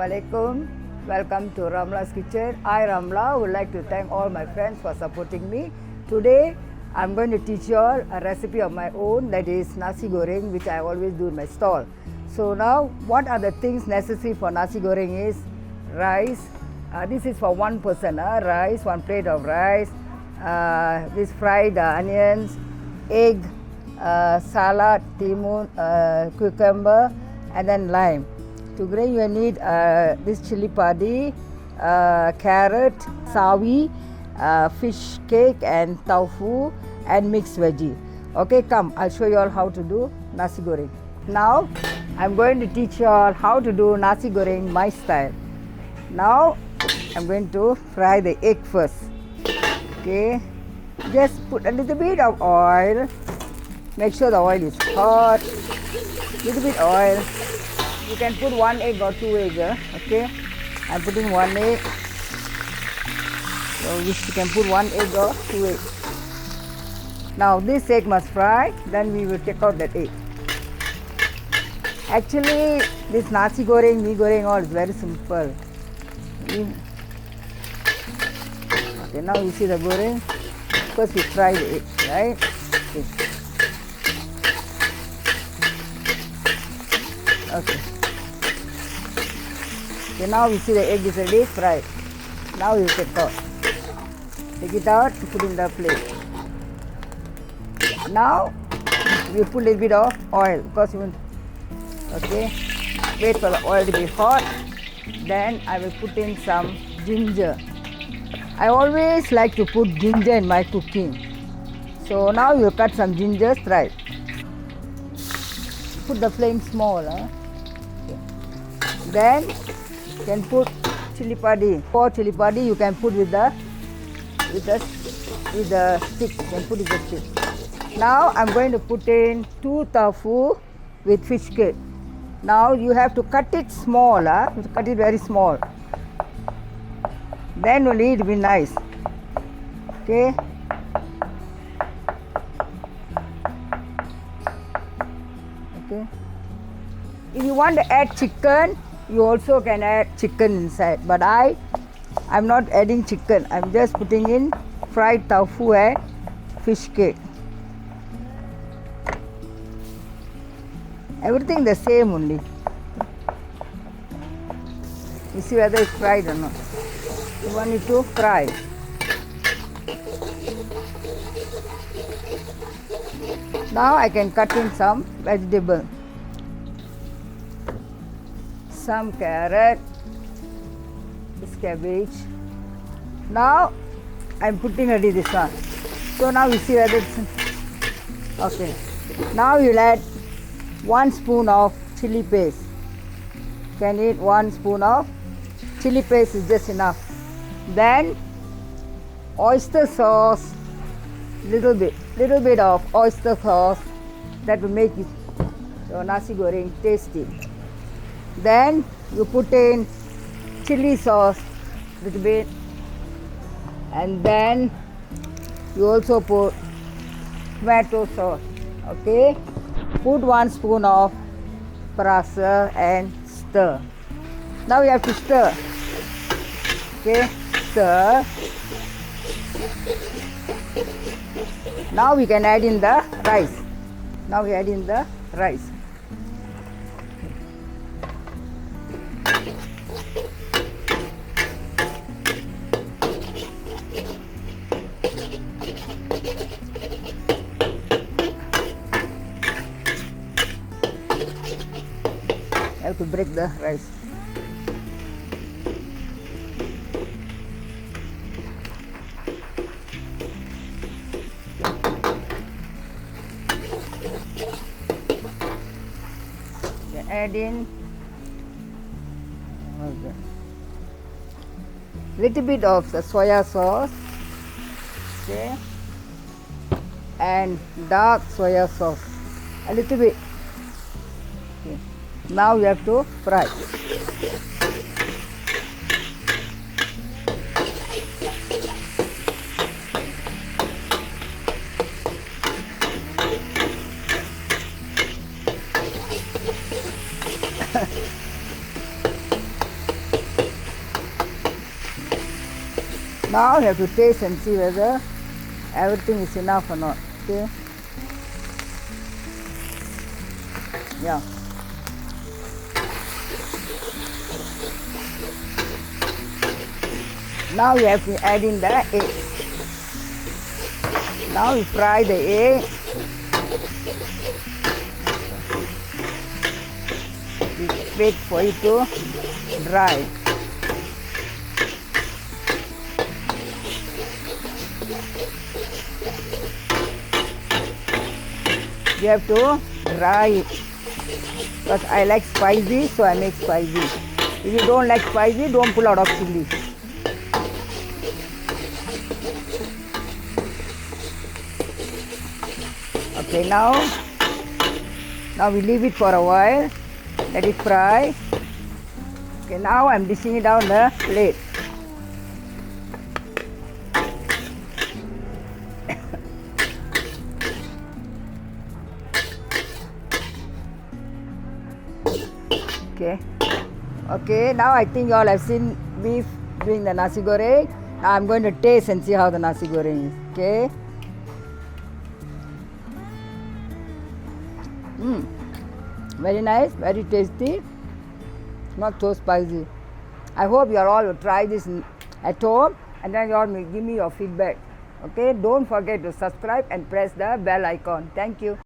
Assalamualaikum. Welcome to Ramlahs kitchen. I Ramlah would like to thank all my friends for supporting me. Today I'm going to teach you all a recipe of my own, that is Nasi Goreng, which I always do in my stall. So now what are the things necessary for Nasi Goreng is rice. This is for one person, rice, one plate of rice, this fried onions, egg, salad, timun, cucumber, and then lime. To grind you need this chili padi, carrot, sawi, fish cake and tofu and mixed veggie. Okay, come, I'll show you all how to do Nasi Goreng. Now, I'm going to teach you all how to do Nasi Goreng my style. Now, I'm going to fry the egg first. Okay, just put a little bit of oil. Make sure the oil is hot. Little bit oil. You can put one egg or two eggs. Okay, I'm putting one egg. So you can put one egg or two eggs. Now this egg must fry. Then we will take out that egg. Actually, this nasi goreng, mee goreng, all is very simple. Okay, now you see the goreng. First we fry the egg, right? Okay. Okay, now we see the egg is ready, fried. Now we will take out. Take it out, put in the plate. Now we put a little bit of oil because you want. Okay, wait for the oil to be hot. Then I will put in some ginger. I always like to put ginger in my cooking. So now you cut some ginger, right? Put the flame small. Okay. Then you can put chili padi. For chili padi, you can put with the stick. You can put with the stick. Now I'm going to put in 2 tofu with fish cake. Now you have to cut it small. Cut it very small. Then only it will be nice. Okay. Okay. If you want to add chicken, you also can add chicken inside. But I'm not adding chicken. I'm just putting in fried tofu and fish cake. Everything the same only. You see whether it's fried or not. You want it to fry. Now I can cut in some vegetable. Some carrot, this cabbage. Now I'm putting ready this one. So now you see whether it's okay. Now you'll add 1 spoon of chili paste. Can eat 1 spoon of chili paste is just enough. Then oyster sauce, little bit of oyster sauce, that will make it your nasi goreng tasty. Then you put in chili sauce, little bit, and then you also put tomato sauce. Okay, put 1 spoon of parasa and stir. Now you have to stir. Okay, stir. Now we can add in the rice. Now we add in the rice. I have to break the rice. Add in little bit of the soya sauce, okay, and dark soya sauce, a little bit. Okay. Now you have to fry. Now you have to taste and see whether everything is enough or not. Okay. Yeah. Now you have to add in the egg. Now you fry the egg. Wait for it to dry. You have to dry it. Because I like spicy, so I make spicy. If you don't like spicy, don't put a lot of chili. Okay, now we leave it for a while. Let it fry. Okay, now I'm dishing it down the plate. Okay, now I think you all have seen me doing the Nasi Goreng. Now I'm going to taste and see how the Nasi Goreng is. Okay. Very nice, very tasty, not so spicy. I hope you all will try this at home and then you all may give me your feedback. Okay, don't forget to subscribe and press the bell icon. Thank you.